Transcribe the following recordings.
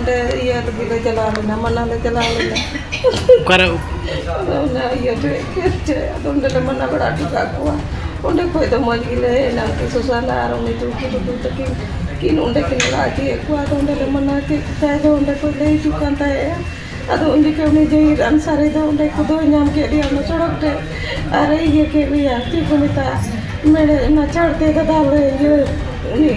उन्हें ये लगी ले चला लेना मना ले चला लेना करे उन्हें ये के उन्हें ले मना बड़ा टिका हुआ उन्हें कोई तो मज गिले ना कि सुसाना और उन्हें तो तक कि उन्हें के लाके कुआ तो उन्हें ले मना के ताजे उन्हें कोई ले चुका था ಅದು ಉಂಡಿಕೆ ಉನಿಜೆ ಅನ್ಸಾರಿದ ಉಂಡೆ ಕುದು ᱧᱟᱢ ᱠᱮᱫ ᱚᱱᱟ ᱥᱚᱲᱚᱠ ᱛᱮ ᱟᱨ ᱤᱭᱟᱹ ᱠᱮᱫ ᱞᱮᱭᱟ ᱪᱮᱫ ᱠᱚ ᱢᱮᱛᱟᱜᱼᱟ ᱢᱮᱲᱮ ᱚᱱᱟ ᱪᱟᱲᱛᱮ ᱫᱟᱫᱟᱞ ᱩᱱᱤ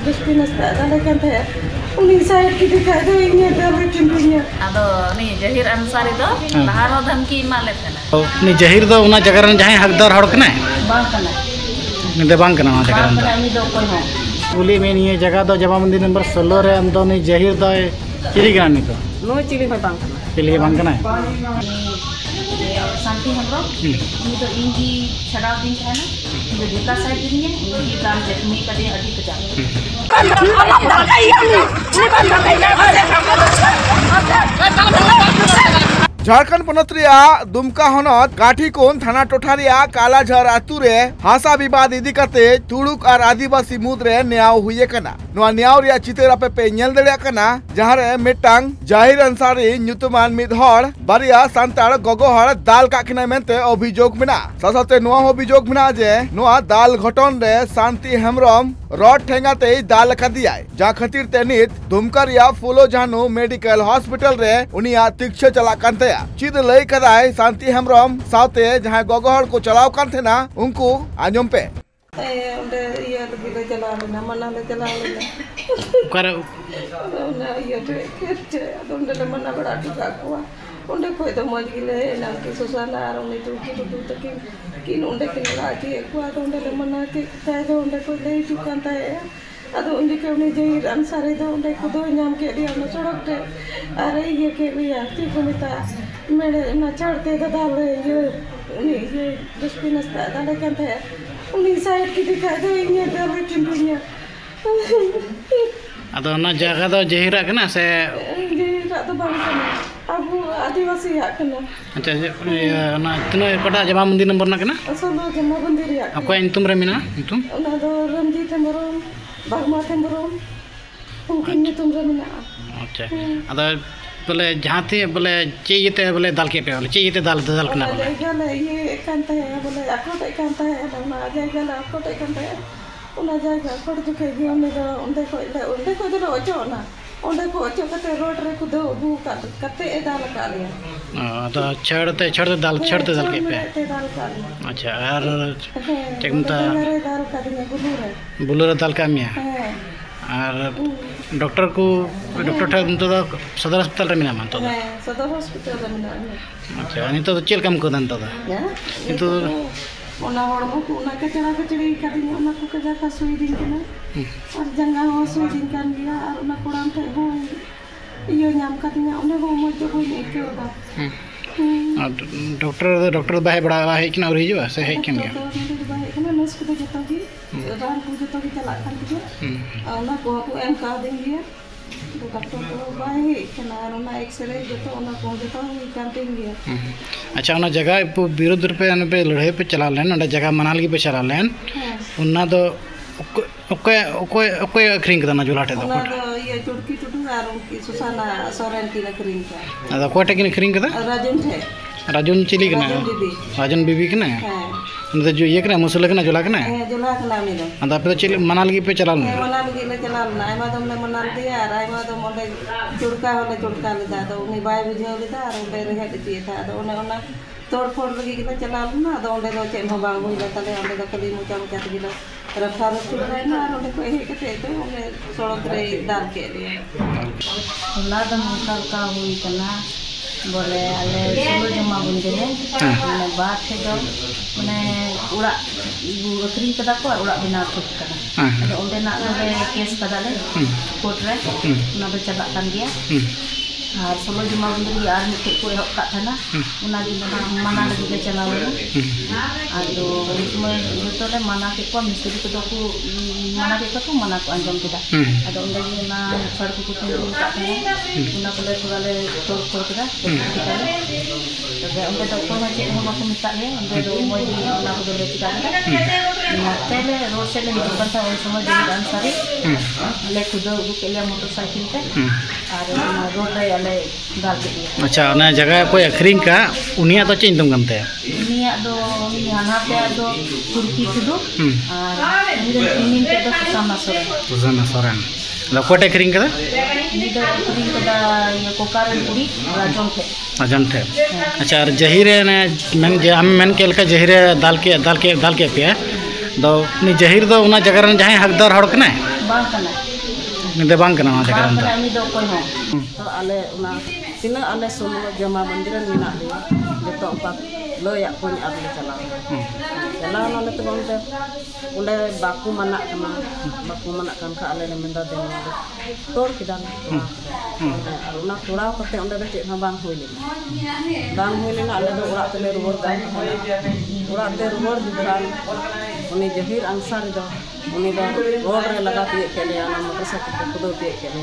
ᱰᱟᱥᱴᱵᱤᱱ ᱫᱟᱞᱮ ᱠᱟᱱ ᱛᱟᱦᱮᱸᱫ ᱩᱱᱤ ᱥᱟᱭᱤᱰ ᱠᱤᱫᱤ ᱠᱷᱟᱡ ᱫᱚ ᱤᱧᱮ ᱫᱟᱞᱮ ᱠᱤᱱᱫᱤᱧᱟ ᱟᱫᱚ ᱩᱱᱤ ᱡᱟᱦᱤᱨ ᱟᱱᱥᱟᱨᱤ ᱫᱚ ᱞᱟᱦᱟ ᱨᱮ ᱫᱷᱢᱠᱤ ᱮᱢᱟ ᱞᱮ ᱛᱟᱦᱮᱱᱟ उनी जहीर दो उना जगह रन जहां हकदार हड़ कना ᱵᱟᱝ ᱠᱟᱱᱟ निदे बांग कना जगह रन ᱩᱱᱤ ᱫᱚ ᱚᱠᱚᱭ ᱦᱚᱸ बोली में ये जगह दो जवाबंदी नंबर 16 रे अंदो नी जहीर दो चिली गान नी तो ᱱᱩᱭ ᱪᱤᱞᱤ ᱦᱚᱸ ᱵᱟᱝ ᱠᱟᱱᱟ चिली बांग कना शांति हेम्ब्रम उनी तो इंगी छड़ाव दिन था ना जो जुता साइड दिन है इंगी काम जख्मी कदे अड़ी कजा झारखंड पनत दुमका हनत काठीकोन थाना टोठा कालाझर आतु रे हासा विवाद इदी कते तुड़ुक और आदिवासी मुद रे न्याव हुए कना नोआ न्याव रिया चितर आपे पे नेल दड़िया कना जहां रे मिटांग जाहिर अंसारी ᱧᱩᱛᱩᱢᱟᱱ मिद हड़ बारिया सांताड़ गगो हड़ दाल काकिना मेनते अभियोग मेना सासाते नोआ अभियोग मेना जे नोआ दाल घटन रे शांति हेम्ब्रम रड ठेंगाते दाल कदियाय जा खातिर ते नित दुमका रिया फुलो जानू मेडिकल हॉस्पिटल रे उनिया तीक्षा चला कांते चिद लई कदाय शांति हेम्ब्रम साथे जहां गगो हड़ को चलाव कांथेना उनको आजम पे उन्हें ये लगी ले चला लेना मना ले चला लेना करे उन्हें ये के उन्हें ले मना बड़ा टिका हुआ उन्हें कोई तो मज गिले ना कि सुसाना और उन्हें तो तक कि उन्हें के लाके कुआ तो उन्हें ले मना के ताजे उन्हें कोई ले चुका था ಅದು ಉಂಡಿಕೆ ಉನಿಜೆ ಅನ್ಸಾರಿದ ಉಂಡೆ ಕುದು ᱧᱟᱢ ᱠᱮᱫ ᱚᱱᱟ ᱥᱚᱲᱚᱠ ᱛᱮ ᱟᱨ ᱤᱭᱟᱹ ᱠᱮᱫ ᱞᱮᱭᱟ ᱪᱮᱫ ᱠᱚ ᱢᱮᱛᱟᱜᱼᱟ ᱢᱮᱲᱮ ᱚᱱᱟ ᱪᱟᱲᱛᱮ ᱫᱟᱫᱟᱞ उनी डस्टबिन दाले कान थाया उनी साइड किदि खाय दो इने दाले किंदिया अदो ना जगह दो जहीरा कना से जहीरा तो बांग कना अबु आदिवासी या कना अच्छा ना तनो कोटा जवाबंदी नंबर ना कना असलो जवाबंदी रिया अकोय इंतुम रे मिना इंतुम ना दो रंजीत हेम्ब्रम बागमा हेम्ब्रम उनकिन इंतुम रे मिना अच्छा अदो बोले जहाँ थी बोले चाहिए बोले दाल के पे बोले चाहिए दाल दाल कना बोले ये कांता है बोले अकोटे कांता है ना जायगा ला अकोटे कांता है उना जायगा अकोट दुखे गी उंडे को दो ओचो ना उंडे को ओचो कते रोड रे को दो बु कते दाल का लिया तो छड़ते दाल के पे अच्छा यार टेकमता दाल का दिया बुलुरे दाल का मिया और डॉक्टर को डॉक्टर ठा तो सदर अस्पताल रे मिना तो सदर हॉस्पिटल रे मिना अच्छा अनि तो चेल काम को दन तो तो ओना हड़मो को ओना कचड़ा कचड़ी कदिन ओना को कजा का सुई दिन केना और जंगा हो सुई दिन कान गया और ओना कोड़ाम थे हो इयो नाम कदिन ओने हो मो जो कोई नहीं केदा डॉक्टर बाहे बड़ा है कि ना और हिजो से है केन गया बाहे कना नस को जतो की रान को जतो की चला कान के ओना को एम का दिन गया तो डॉक्टर को बाहे कना ओना एक्सरे जतो ओना को जतो ही कान दिन गया अच्छा ओना जगह विरोध पे लड़ाई पे चला लेन ओना जगह मनालगी पे चला लेन उन्ना तो ओके अखरिंग कदा ना जुलाटे दो ये चुटकी चुटू आर उनकी सुसाना सोरेन की अखरिंग का अदा कोटे की अखरिंग कदा राजन चिली कना राजन बीबी कना तो जो ये कना मुसले कना जुला कना उनी दो अदा पे चिली मनालगी पे चला लेन मनालगी ले चला लेन आयमा दम ले मनाल दिया आर आयमा दम ओंडे चुड़का लेदा तो उनी बाय बुझाव लेदा आर ओंडे रहे दिए था तो ओना तोड़ फोड़ लगी के चला लेना तो ओंडे दो चेन हो बांग हुई तले ओंडे दो कली मुचा मुचा गिला रफा रफी ना आर ओंडे को हे कते तो ओंडे सड़क रे दाल के लिए ओला दम का हुई कना बोले आले सुलो जमा बन गए माने बात है दो माने उड़ा अखरी कदा को उड़ा बिना कुछ कदा तो ओंडे ना केस कदा ले कोर्ट रे ना बे चला कान गया और सुलो जमा बन गई यार मिटे को एहब का था ना उना दिन मना लगी ले चला लेना आदो इसमें तो ले मना के को मिस्त्री को को मना के को मना को अंजम केदा आदो ओंडे ना सड़क को तो का था उना को ले थोड़ा ले तोड़ फोड़ केदा तो ओंडे तो को चे हम को मिता ले ओंडे दो मोई उना को ले चिका ना तेले रोड से ले हिजन था उस समय दिन आंसरी ले खुद के ले मोटरसाइकिल पे और रोड रे अले दाल के दिया अच्छा ना जगह कोई अखरीन का उनिया तो चेंज तुम गमते उनिया दो हाना पे दो तुर्की कुदु और इन के दो सुसाना सोरेन कोटे अखरीन कदा ini dah kering pada ya kokaran puri राजन थे अच्छा और जहीरे ने मन के लका जहीरे दाल के पे दो नि जहीर दो उना जगह रन जहां हकदार हड़ कना बांग कना निदे बांग कना जगह रन दो कोई हो तो आले उना तिना आले सोनो जमा मंदिरन मिना दे जतो पाक लोया कोन आले चलाव ना तो उनते उंडे बाकू मना kan ka आले ने मिंदा दे तोड़ किदान और उना तोड़ाव करते उंडे दे चेत बांग होई लेना आले दो ओड़ा तेले रुवर गान ओड़ा ते रुवर दिखान उनी जहीर अंसार दो उनी दो रोड रे लगा दिए के ले आना मोटरसाइकिल पे खुदो दिए के ले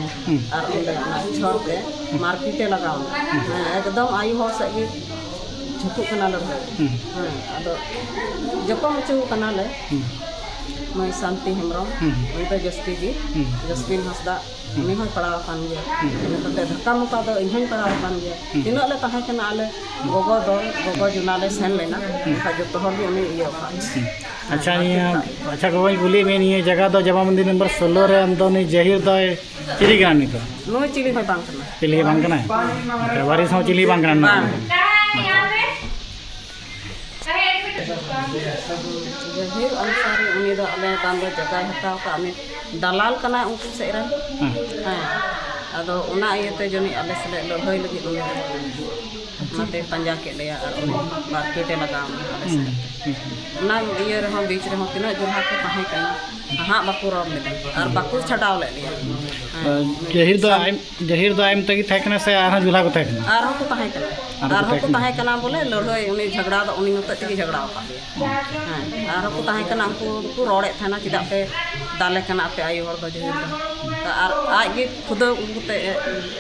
और उंडे ना छोड़ पे मार्केटे लगाओ एकदम आयु हो सके झुकु कना ले अदो जको मचु कना ले मैं शांति हेमरम उनते जस्टिन हसदा उनी होय पड़ाव कान गया उनते धक्का मुक्का दो इनहन पड़ाव कान गया तिना ले ताहे कना आले गोगो जुनाले सेन लेना का जतो हर भी उनी इयो अच्छा अच्छा गोई बोली में ये जगह दो जमा मंदिर नंबर 16 रे अंदो नि जहीर दो चिली गानी तो नो चिली होय बांग कना चिली बांग कना वारिस हो चिली बांग कना जहीर अनुसारी उनी दो अले दांदो जगह हटाव का हमें दलाल कना उनको सेरा हां अदो उना इयते जनी अले सले लड़ाई लगी उनी माते पंजा के लिया और उनी मार्केटे लगाव ना ये रहा बीच रहा तिना जुहा के ताहे कना हां बाकू रोड ले और बाकू छटाव ले लिया जहीर दो आइम तगी थाय कना से आहा जुला को थाय कना आर को ताहे कना बोले लड़ाई उनी झगड़ा दो उनी मत तगी झगड़ा का हां आर को ताहे कना को रोड़े थाना चिदा पे दाले कना पे आयु हर दो जहीर और आज के खुद उते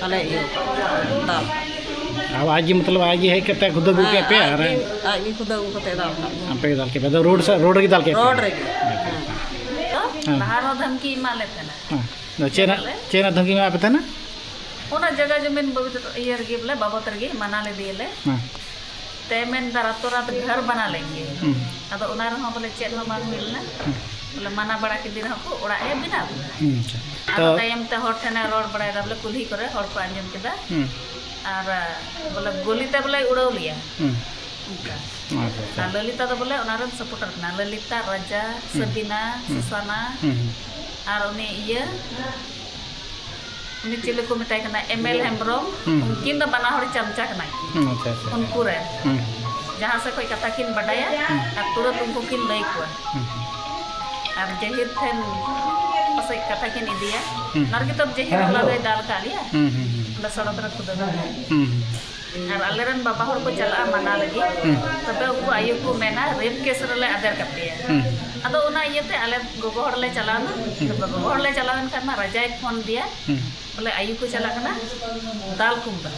अले दाल अब आज मतलब आज है कहते खुद गु के पे अरे आज खुद गु कते दाल पे दाल के पे रोड की दाल के रोड रे बाहर धमकी मा लेते ना हां चेना धमकी में आपते ना ओना जगह जमीन ईयर गे बोले बाबतर गे मना ले दिएले हां तेमेन रातो रात घर बना लेंगे अदो ओना रहा बोले चेत हो बांग मिलना बोले मना बड़ा के दिन को ओड़ा ए बिना तो टाइम ते हर ठने रोड बड़ा बोले कुल्ही करे हर को अंजम केदा और बोले गोली ते बोले उड़ाव लिया अच्छा ललिता तो बोले ओना रन सपोर्टर ना ललिता राजा सबीना सुसाना और उनी ये उनी चिले को मिटाई कना एमएल हेम्ब्रोम उनकिन द बना हर चमचा कना अच्छा उनको रे जहां से कोई कथा किन बडाया और तुरंत उनको किन लई को और जहीर थेन पसे कथा किन इदिया नर के तब जहीर लगे दाल का लिया सड़क रे खुद और अलेरन बाबा हर को चला मना लगी तबे उनको आयु को मेना रेप केस रे आदर करते अदो उना इयते अले गोगो हर ले चलाना गोगो हर ले चलावन करना राजा फोन दिया बोले आयु को चला करना दाल कुंबा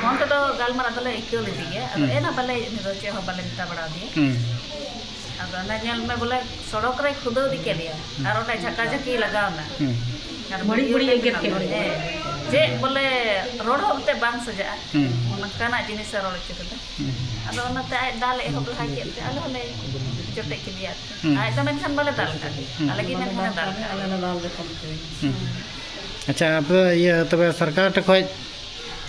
फोन तो गालमार अदले इक्यो ले दिए अदो एना बले निरोचे हो बले मिटा बड़ा दिए अदो ना नेल में बोले सड़क रे खुद दी के लिया और ओटा झका झकी लगावना और बड़ी एगेट के जे बोले रोड होते बांग सजा उनकाना जिनिस रोड चिकता अदो ओनाते आय दाल ए होबला हाकेते आले होले जोटे के लिया आय तो मेनखान बोले दाल का अलग ही मेनखान दाल का अच्छा अब ये तबे सरकार ट खोज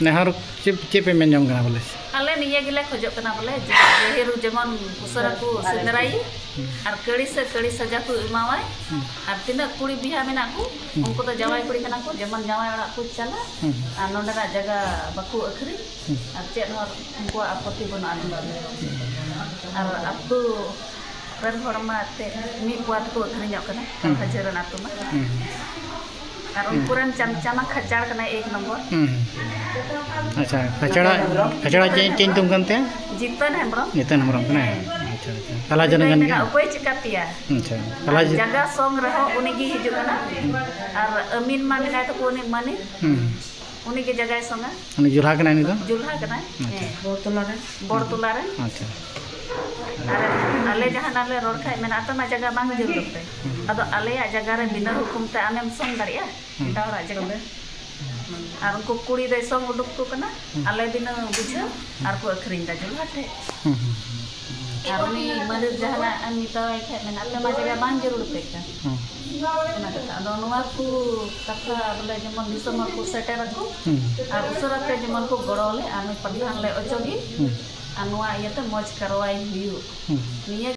नेहर चे पे मेन जम कना बोले आले निये गिले खोजो कना बोले जेहेरु जेमन उसरा को सिंदराई और कड़ी सजा को इमावाय और तिना कुड़ी बिहा मेना को उनको तो जवाई कुड़ी कना को जेमन जवाई ओड़ा को चला और नोंडरा जगह बाकू अखरी और चेत हर उनको आपत्ति बना और अतु रन हरमा ते मी पुआत को अखरी ᱧᱚᱜ कना खजरन अतु मा और उनकुरन चमचमा खचाड़ कना एक नंबर अच्छा खचड़ा चेंज तुम करते हैं जीतन हेम्ब्रम कना अच्छा कला जनगन के ओपय चिकातिया अच्छा कला जगह सोंग रहो उनी गी हिजु कना और अमीन मा मिनाय तो कोनी माने उनी के जगह सोंगा उनी जुल्हा कना नि तो जुल्हा कना बोड़ तुलारे अच्छा आले जहां नाले रोड खाय मेना तो मा जगह बांग जुल दते अदो आले जगह रे बिना हुकुम ते आमेम सोंग दारिया डावरा जगह और उनको कुड़ी दे संग उडुक को कना आले दिन बुझे और को अखरिंग दा जुला ठे और उनी मंदिर जहाना अमिताय थे में आपे मा जगह बांग जरूर पे का ना कथा दो नवा को कथा बोले जेमन दिसम को सेटर को और उसराते जेमन को गड़ोले आमे प्रधान ले अचोगी अनुआ ये तो मौज करवाई हुई